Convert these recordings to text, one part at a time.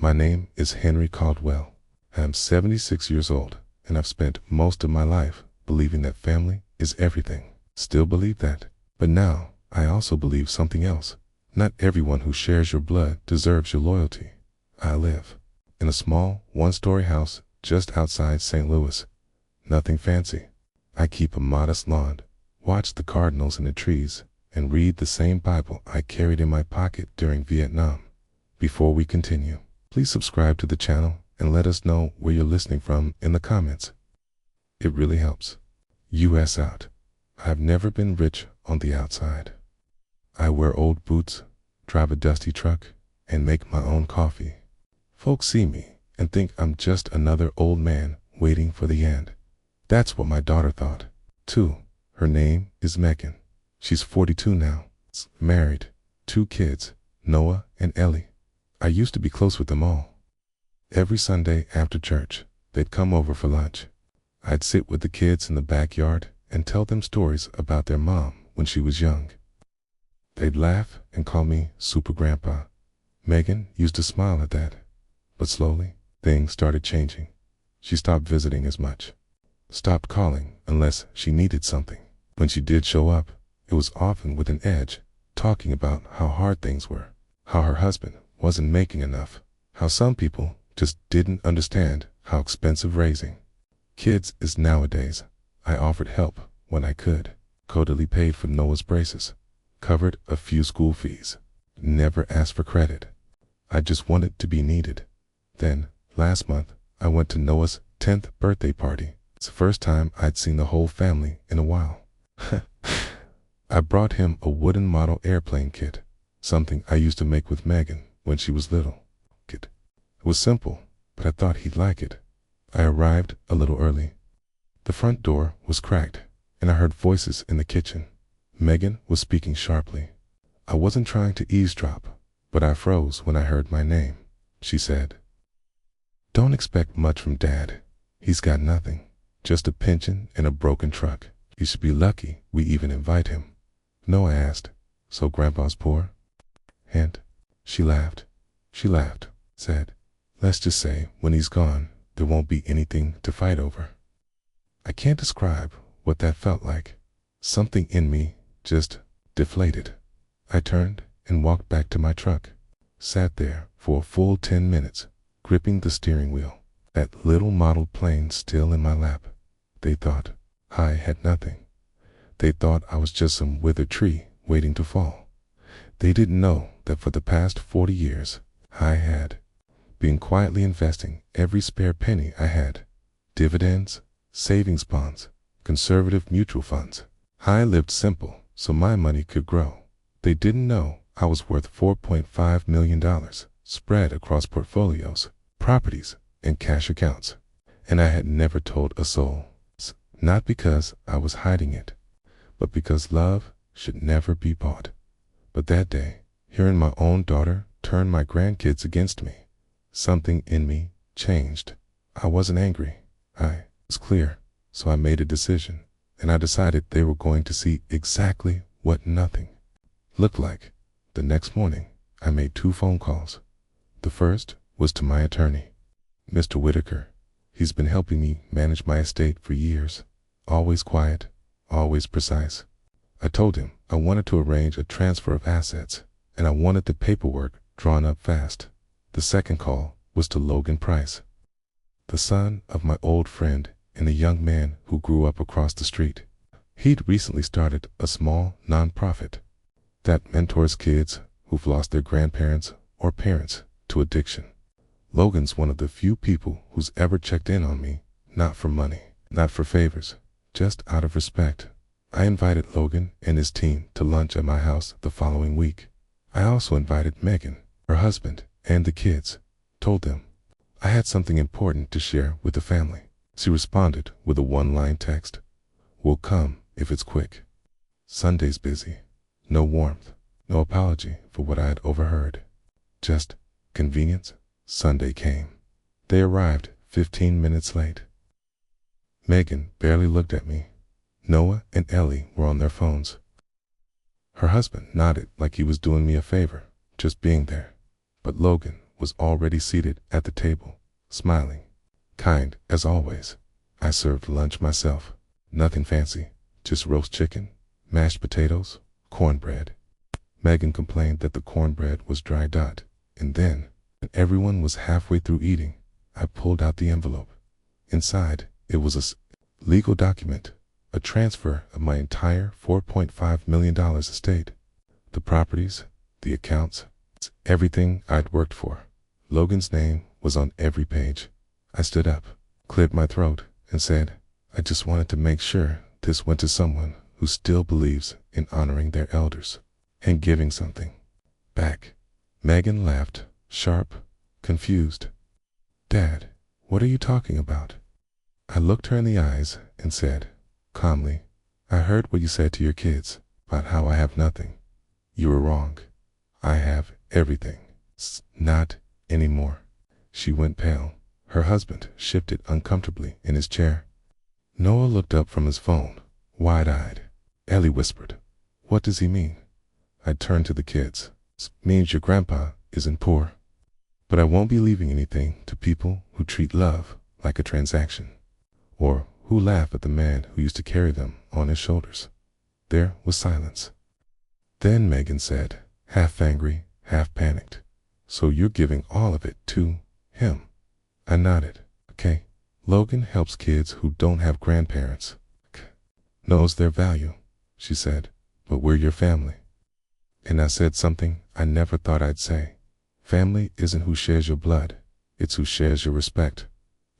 My name is Henry Caldwell. I am 76 years old, and I've spent most of my life believing that family is everything. Still believe that. But now, I also believe something else. Not everyone who shares your blood deserves your loyalty. I live in a small, one-story house just outside St. Louis. Nothing fancy. I keep a modest lawn, watch the cardinals in the trees, and read the same Bible I carried in my pocket during Vietnam. Before we continue, please subscribe to the channel and let us know where you're listening from in the comments. It really helps. US out. I've never been rich on the outside. I wear old boots, drive a dusty truck, and make my own coffee. Folks see me and think I'm just another old man waiting for the end. That's what my daughter thought, too. Her name is Megan. She's 42 now, married, 2 kids, Noah and Ellie. I used to be close with them all. Every Sunday after church, they'd come over for lunch. I'd sit with the kids in the backyard and tell them stories about their mom when she was young. They'd laugh and call me Super Grandpa. Megan used to smile at that. But slowly, things started changing. She stopped visiting as much. Stopped calling unless she needed something. When she did show up, it was often with an edge, talking about how hard things were, how her husband wasn't making enough, how some people just didn't understand how expensive raising kids is nowadays. I offered help when I could, codily paid for Noah's braces, covered a few school fees, never asked for credit. I just wanted to be needed. Then, last month, I went to Noah's 10th birthday party. It's the first time I'd seen the whole family in a while. I brought him a wooden model airplane kit, something I used to make with Megan when she was little. It was simple, but I thought he'd like it. I arrived a little early. The front door was cracked, and I heard voices in the kitchen. Megan was speaking sharply. I wasn't trying to eavesdrop, but I froze when I heard my name. She said, "Don't expect much from Dad. He's got nothing, just a pension and a broken truck. You should be lucky we even invite him." Noah asked, "So Grandpa's poor?" And she laughed, said, "Let's just say when he's gone, there won't be anything to fight over." I can't describe what that felt like. Something in me just deflated. I turned and walked back to my truck, sat there for a full 10 minutes, gripping the steering wheel, that little model plane still in my lap. They thought I had nothing. They thought I was just some withered tree waiting to fall. They didn't know that for the past 40 years, I had been quietly investing every spare penny I had. Dividends, savings bonds, conservative mutual funds. I lived simple so my money could grow. They didn't know I was worth $4.5 million spread across portfolios, properties, and cash accounts. And I had never told a soul. Not because I was hiding it, but because love should never be bought. But that day, hearing my own daughter turn my grandkids against me, something in me changed. I wasn't angry. I was clear, so I made a decision, and I decided they were going to see exactly what nothing looked like. The next morning, I made 2 phone calls. The first was to my attorney, Mr. Whitaker. He's been helping me manage my estate for years. Always quiet, always precise. I told him I wanted to arrange a transfer of assets, and I wanted the paperwork drawn up fast. The second call was to Logan Price, the son of my old friend and a young man who grew up across the street. He'd recently started a small nonprofit that mentors kids who've lost their grandparents or parents to addiction. Logan's one of the few people who's ever checked in on me, not for money, not for favors, just out of respect. I invited Logan and his team to lunch at my house the following week. I also invited Megan, her husband, and the kids. Told them I had something important to share with the family. She responded with a 1-line text, "We'll come if it's quick." Sunday's busy. No warmth, no apology for what I had overheard. Just convenience. Sunday came. They arrived 15 minutes late. Megan barely looked at me. Noah and Ellie were on their phones. Her husband nodded like he was doing me a favor, just being there. But Logan was already seated at the table, smiling. Kind as always. I served lunch myself. Nothing fancy, just roast chicken, mashed potatoes, cornbread. Megan complained that the cornbread was dry. And then, when everyone was halfway through eating, I pulled out the envelope. Inside, it was a legal document, a transfer of my entire $4.5 million estate. The properties, the accounts, everything I'd worked for. Logan's name was on every page. I stood up, cleared my throat, and said, I just wanted to make sure this went to someone who still believes in honoring their elders and giving something back. Megan laughed, sharp, confused. Dad, what are you talking about? I looked her in the eyes and said, calmly, I heard what you said to your kids about how I have nothing. You were wrong. I have everything. Not anymore. She went pale. Her husband shifted uncomfortably in his chair. Noah looked up from his phone, wide-eyed. Ellie whispered, what does he mean? I turned to the kids. Means your grandpa isn't poor. But I won't be leaving anything to people who treat love like a transaction, or who laugh at the man who used to carry them on his shoulders. There was silence. Then Megan said, half angry, half panicked, so you're giving all of it to him? I nodded. Okay. Logan helps kids who don't have grandparents. Knows their value, she said, but we're your family. And I said something I never thought I'd say. Family isn't who shares your blood, it's who shares your respect.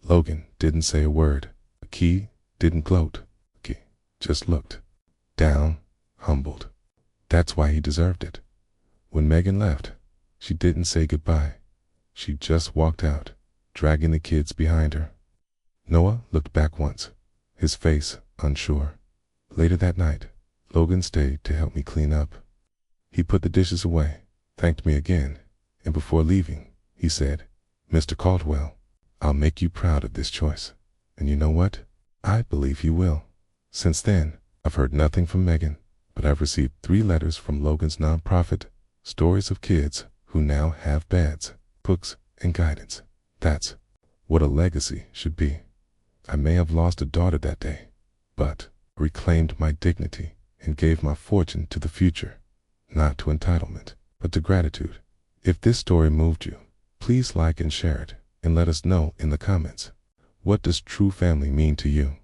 Logan didn't say a word. Key didn't gloat. Key just looked down, humbled. That's why he deserved it. When Megan left, she didn't say goodbye. She just walked out, dragging the kids behind her. Noah looked back once, his face unsure. Later that night, Logan stayed to help me clean up. He put the dishes away, thanked me again, and before leaving, he said, Mr. Caldwell, I'll make you proud of this choice. And you know what? I believe you will. Since then, I've heard nothing from Megan, but I've received 3 letters from Logan's nonprofit, stories of kids who now have beds, books, and guidance. That's what a legacy should be. I may have lost a daughter that day, but reclaimed my dignity and gave my fortune to the future, not to entitlement, but to gratitude. If this story moved you, please like and share it, and let us know in the comments. What does true family mean to you?